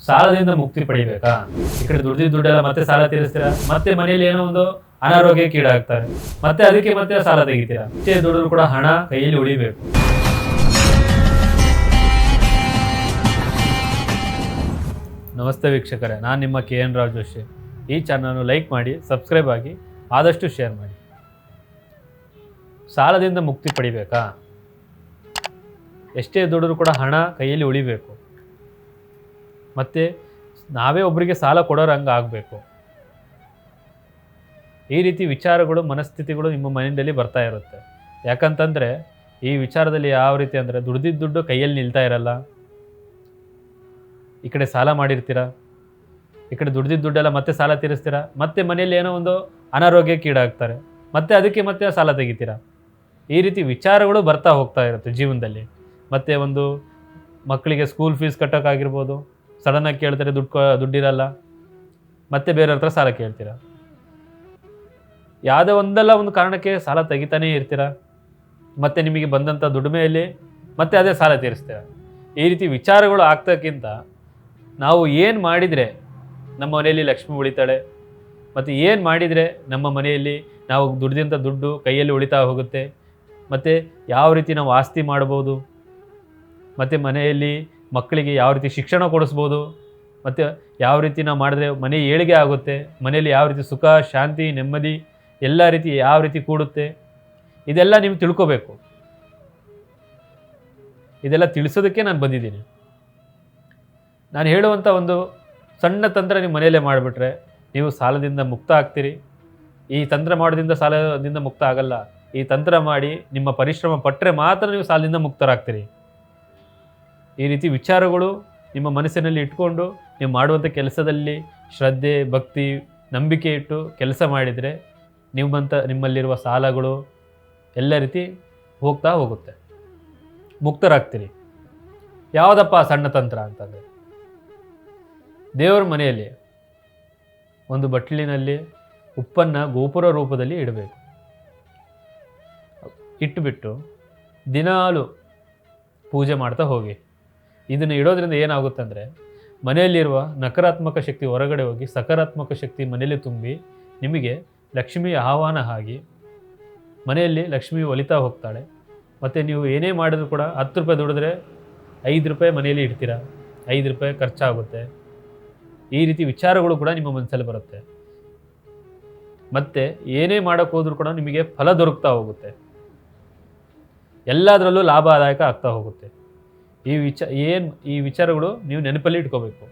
ಸಾಲದಿಂದ ಮುಕ್ತಿ ಪಡಿಬೇಕಾ? ಈ ಕಡೆ ದುಡ್ಡೆಲ್ಲ ಮತ್ತೆ ಸಾಲ ತೀರಿಸ್ತೀರಾ, ಮತ್ತೆ ಮನೆಯಲ್ಲಿ ಏನೋ ಒಂದು ಅನಾರೋಗ್ಯಕ್ಕೆ ಈಡಾಗ್ತಾರೆ, ಮತ್ತೆ ಅದಕ್ಕೆ ಮತ್ತೆ ಸಾಲ ತೆಗಿತೀರಾ. ಇಷ್ಟೇ ದುಡ್ಡು ಕೂಡ ಹಣ ಕೈಯಲ್ಲಿ ಉಳಿಬೇಕು. ನಮಸ್ತೆ ವೀಕ್ಷಕರೇ, ನಾನು ನಿಮ್ಮ KN ರಾವ್ ಜೋಶಿ. ಈ ಚಾನಲ್ನ ಲೈಕ್ ಮಾಡಿ, ಸಬ್ಸ್ಕ್ರೈಬ್ ಆಗಿ, ಆದಷ್ಟು ಶೇರ್ ಮಾಡಿ. ಸಾಲದಿಂದ ಮುಕ್ತಿ ಪಡಿಬೇಕಾ? ಎಷ್ಟೇ ದುಡ್ಡು ಕೂಡ ಹಣ ಕೈಯಲ್ಲಿ ಉಳಿಬೇಕು, ಮತ್ತು ನಾವೇ ಒಬ್ಬರಿಗೆ ಸಾಲ ಕೊಡೋರು ಹಂಗೆ ಆಗಬೇಕು. ಈ ರೀತಿ ವಿಚಾರಗಳು, ಮನಸ್ಥಿತಿಗಳು ನಿಮ್ಮ ಮನೆಯಲ್ಲಿ ಬರ್ತಾ ಇರುತ್ತೆ. ಯಾಕಂತಂದರೆ ಈ ವಿಚಾರದಲ್ಲಿ ಯಾವ ರೀತಿ ಅಂದರೆ, ದುಡ್ದಿದ್ದ ದುಡ್ಡು ಕೈಯಲ್ಲಿ ನಿಲ್ತಾ ಇರಲ್ಲ, ಈ ಕಡೆ ಸಾಲ ಮಾಡಿರ್ತೀರ, ಈ ಕಡೆ ದುಡ್ದಿದ್ದ ದುಡ್ಡೆಲ್ಲ ಮತ್ತೆ ಸಾಲ ತೀರಿಸ್ತೀರಾ, ಮತ್ತೆ ಮನೆಯಲ್ಲಿ ಏನೋ ಒಂದು ಅನಾರೋಗ್ಯಕ್ಕೆ ಈಡಾಗ್ತಾರೆ, ಮತ್ತೆ ಅದಕ್ಕೆ ಮತ್ತೆ ಸಾಲ ತೆಗಿತೀರಾ. ಈ ರೀತಿ ವಿಚಾರಗಳು ಬರ್ತಾ ಹೋಗ್ತಾ ಇರುತ್ತೆ ಜೀವನದಲ್ಲಿ. ಮತ್ತು ಒಂದು ಮಕ್ಕಳಿಗೆ ಸ್ಕೂಲ್ ಫೀಸ್ ಕಟ್ಟೋಕ್ಕಾಗಿರ್ಬೋದು, ಸಡನ್ನಾಗಿ ಕೇಳ್ತಾರೆ, ದುಡ್ಡಿರಲ್ಲ, ಮತ್ತೆ ಬೇರೆಯವ್ರ ಹತ್ರ ಸಾಲ ಕೇಳ್ತೀರಾ. ಯಾವುದೇ ಒಂದಲ್ಲ ಒಂದು ಕಾರಣಕ್ಕೆ ಸಾಲ ತೆಗಿತಾನೇ ಇರ್ತೀರ, ಮತ್ತು ನಿಮಗೆ ಬಂದಂಥ ದುಡಿಮೆಯಲ್ಲಿ ಮತ್ತೆ ಅದೇ ಸಾಲ ತೀರಿಸ್ತೀರ. ಈ ರೀತಿ ವಿಚಾರಗಳು ಆಗ್ತಕ್ಕಿಂತ ನಾವು ಏನು ಮಾಡಿದರೆ ನಮ್ಮ ಮನೆಯಲ್ಲಿ ಲಕ್ಷ್ಮಿ ಉಳಿತಾಳೆ, ಮತ್ತು ಏನು ಮಾಡಿದರೆ ನಮ್ಮ ಮನೆಯಲ್ಲಿ ನಾವು ದುಡ್ಡಿದಂಥ ದುಡ್ಡು ಕೈಯಲ್ಲಿ ಉಳಿತಾ ಹೋಗುತ್ತೆ, ಮತ್ತು ಯಾವ ರೀತಿ ನಾವು ಆಸ್ತಿ ಮಾಡ್ಬೋದು, ಮತ್ತು ಮನೆಯಲ್ಲಿ ಮಕ್ಕಳಿಗೆ ಯಾವ ರೀತಿ ಶಿಕ್ಷಣ ಕೊಡಿಸ್ಬೋದು, ಮತ್ತು ಯಾವ ರೀತಿ ನಾವು ಮಾಡಿದ್ರೆ ಮನೆ ಏಳಿಗೆ ಆಗುತ್ತೆ, ಮನೆಯಲ್ಲಿ ಯಾವ ರೀತಿ ಸುಖ, ಶಾಂತಿ, ನೆಮ್ಮದಿ ಎಲ್ಲ ರೀತಿ ಯಾವ ರೀತಿ ಕೂಡುತ್ತೆ, ಇದೆಲ್ಲ ನೀವು ತಿಳ್ಕೋಬೇಕು. ಇದೆಲ್ಲ ತಿಳಿಸೋದಕ್ಕೆ ನಾನು ಬಂದಿದ್ದೀನಿ. ನಾನು ಹೇಳುವಂಥ ಒಂದು ಸಣ್ಣ ತಂತ್ರ ನೀವು ಮನೆಯಲ್ಲೇ ಮಾಡಿಬಿಟ್ರೆ ನೀವು ಸಾಲದಿಂದ ಮುಕ್ತ ಆಗ್ತೀರಿ. ಈ ತಂತ್ರ ಮಾಡೋದ್ರಿಂದ ಸಾಲದಿಂದ ಮುಕ್ತ ಆಗಲ್ಲ. ಈ ತಂತ್ರ ಮಾಡಿ ನಿಮ್ಮ ಪರಿಶ್ರಮ ಪಟ್ಟರೆ ಮಾತ್ರ ನೀವು ಸಾಲದಿಂದ ಮುಕ್ತರಾಗ್ತೀರಿ. ಈ ರೀತಿ ವಿಚಾರಗಳು ನಿಮ್ಮ ಮನಸ್ಸಿನಲ್ಲಿ ಇಟ್ಕೊಂಡು ನೀವು ಮಾಡುವಂಥ ಕೆಲಸದಲ್ಲಿ ಶ್ರದ್ಧೆ, ಭಕ್ತಿ, ನಂಬಿಕೆ ಇಟ್ಟು ಕೆಲಸ ಮಾಡಿದರೆ ನಿಮ್ಮಲ್ಲಿರುವ ಸಾಲಗಳು ಎಲ್ಲ ರೀತಿ ಹೋಗ್ತಾ ಹೋಗುತ್ತೆ, ಮುಕ್ತರಾಗ್ತೀರಿ. ಯಾವುದಪ್ಪ ಸಣ್ಣ ತಂತ್ರ ಅಂತಂದರೆ, ದೇವರ ಮನೆಯಲ್ಲಿ ಒಂದು ಬಟ್ಲಿನಲ್ಲಿ ಉಪ್ಪನ್ನು ಗೋಪುರ ರೂಪದಲ್ಲಿ ಇಡಬೇಕು. ಇಟ್ಟುಬಿಟ್ಟು ದಿನಾಲು ಪೂಜೆ ಮಾಡ್ತಾ ಹೋಗಿ. ಇದನ್ನು ಇಡೋದ್ರಿಂದ ಏನಾಗುತ್ತಂದರೆ, ಮನೆಯಲ್ಲಿರುವ ನಕಾರಾತ್ಮಕ ಶಕ್ತಿ ಹೊರಗಡೆ ಹೋಗಿ ಸಕಾರಾತ್ಮಕ ಶಕ್ತಿ ಮನೆಯಲ್ಲಿ ತುಂಬಿ ನಿಮಗೆ ಲಕ್ಷ್ಮಿ ಆಹ್ವಾನ ಆಗಿ ಮನೆಯಲ್ಲಿ ಲಕ್ಷ್ಮಿ ಒಲಿತಾ ಹೋಗ್ತಾಳೆ. ಮತ್ತು ನೀವು ಏನೇ ಮಾಡಿದ್ರು ಕೂಡ 10 ರೂಪಾಯಿ ದುಡಿದ್ರೆ 5 ರೂಪಾಯಿ ಮನೆಯಲ್ಲಿ ಇಡ್ತೀರ, 5 ರೂಪಾಯಿ ಖರ್ಚಾಗುತ್ತೆ. ಈ ರೀತಿ ವಿಚಾರಗಳು ಕೂಡ ನಿಮ್ಮ ಮನಸ್ಸಲ್ಲಿ ಬರುತ್ತೆ. ಮತ್ತು ಏನೇ ಮಾಡೋಕ್ಕೆ ಹೋದ್ರೂ ಕೂಡ ನಿಮಗೆ ಫಲ ದೊರಕ್ತಾ ಹೋಗುತ್ತೆ, ಎಲ್ಲದರಲ್ಲೂ ಲಾಭದಾಯಕ ಆಗ್ತಾ ಹೋಗುತ್ತೆ. ಈ ವಿಚಾರಗಳು ನೀವು ನೆನಪಲ್ಲಿ ಇಟ್ಕೋಬೇಕು.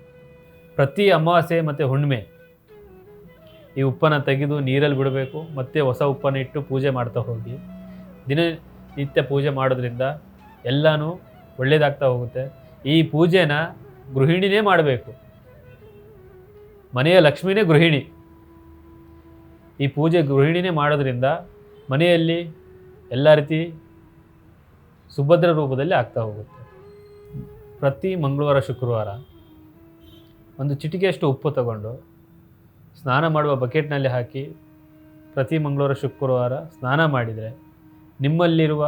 ಪ್ರತಿ ಅಮಾವಾಸ್ಯೆ ಮತ್ತು ಹುಣ್ಣಿಮೆ ಈ ಉಪ್ಪನ್ನು ತೆಗೆದು ನೀರಲ್ಲಿ ಬಿಡಬೇಕು, ಮತ್ತು ಹೊಸ ಉಪ್ಪನ್ನು ಇಟ್ಟು ಪೂಜೆ ಮಾಡ್ತಾ ಹೋಗಿ. ದಿನನಿತ್ಯ ಪೂಜೆ ಮಾಡೋದ್ರಿಂದ ಎಲ್ಲನೂ ಒಳ್ಳೆಯದಾಗ್ತಾ ಹೋಗುತ್ತೆ. ಈ ಪೂಜೆನ ಗೃಹಿಣಿನೇ ಮಾಡಬೇಕು. ಮನೆಯ ಲಕ್ಷ್ಮಿನೇ ಗೃಹಿಣಿ. ಈ ಪೂಜೆ ಗೃಹಿಣಿನೇ ಮಾಡೋದ್ರಿಂದ ಮನೆಯಲ್ಲಿ ಎಲ್ಲ ರೀತಿ ಸುಭದ್ರ ರೂಪದಲ್ಲಿ ಆಗ್ತಾ ಹೋಗುತ್ತೆ. ಪ್ರತಿ ಮಂಗಳವಾರ, ಶುಕ್ರವಾರ ಒಂದು ಚಿಟಿಕೆಯಷ್ಟು ಉಪ್ಪು ತಗೊಂಡು ಸ್ನಾನ ಮಾಡುವ ಬಕೆಟ್ನಲ್ಲಿ ಹಾಕಿ ಪ್ರತಿ ಮಂಗಳವಾರ, ಶುಕ್ರವಾರ ಸ್ನಾನ ಮಾಡಿದರೆ ನಿಮ್ಮಲ್ಲಿರುವ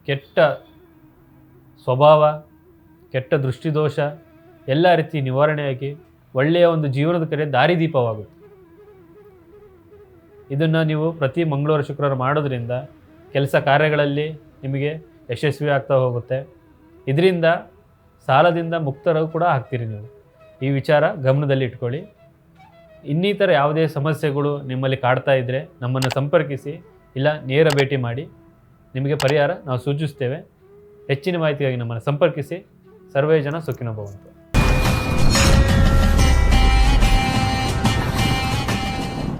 ಕೆಟ್ಟ ಸ್ವಭಾವ, ಕೆಟ್ಟ ದೃಷ್ಟಿದೋಷ ಎಲ್ಲ ರೀತಿ ನಿವಾರಣೆಯಾಗಿ ಒಳ್ಳೆಯ ಒಂದು ಜೀವನದ ಕಡೆ ದಾರಿದೀಪವಾಗುತ್ತೆ. ಇದನ್ನು ನೀವು ಪ್ರತಿ ಮಂಗಳವಾರ, ಶುಕ್ರವಾರ ಮಾಡೋದ್ರಿಂದ ಕೆಲಸ ಕಾರ್ಯಗಳಲ್ಲಿ ನಿಮಗೆ ಯಶಸ್ವಿ ಆಗ್ತಾ ಹೋಗುತ್ತೆ. ಇದರಿಂದ ಸಾಲದಿಂದ ಮುಕ್ತರು ಕೂಡ ಆಗ್ತೀರಿ ನೀವು. ಈ ವಿಚಾರ ಗಮನದಲ್ಲಿ ಇಟ್ಕೊಳ್ಳಿ. ಇನ್ನಿತರ ಯಾವುದೇ ಸಮಸ್ಯೆಗಳು ನಿಮ್ಮಲ್ಲಿ ಕಾಡ್ತಾ ಇದ್ದರೆ ನಮ್ಮನ್ನು ಸಂಪರ್ಕಿಸಿ, ಇಲ್ಲ ನೇರ ಭೇಟಿ ಮಾಡಿ. ನಿಮಗೆ ಪರಿಹಾರ ನಾವು ಸೂಚಿಸ್ತೇವೆ. ಹೆಚ್ಚಿನ ಮಾಹಿತಿಗಾಗಿ ನಮ್ಮನ್ನು ಸಂಪರ್ಕಿಸಿ. ಸರ್ವೇ ಜನ ಸುಖಿನೋ ಭವಂತು.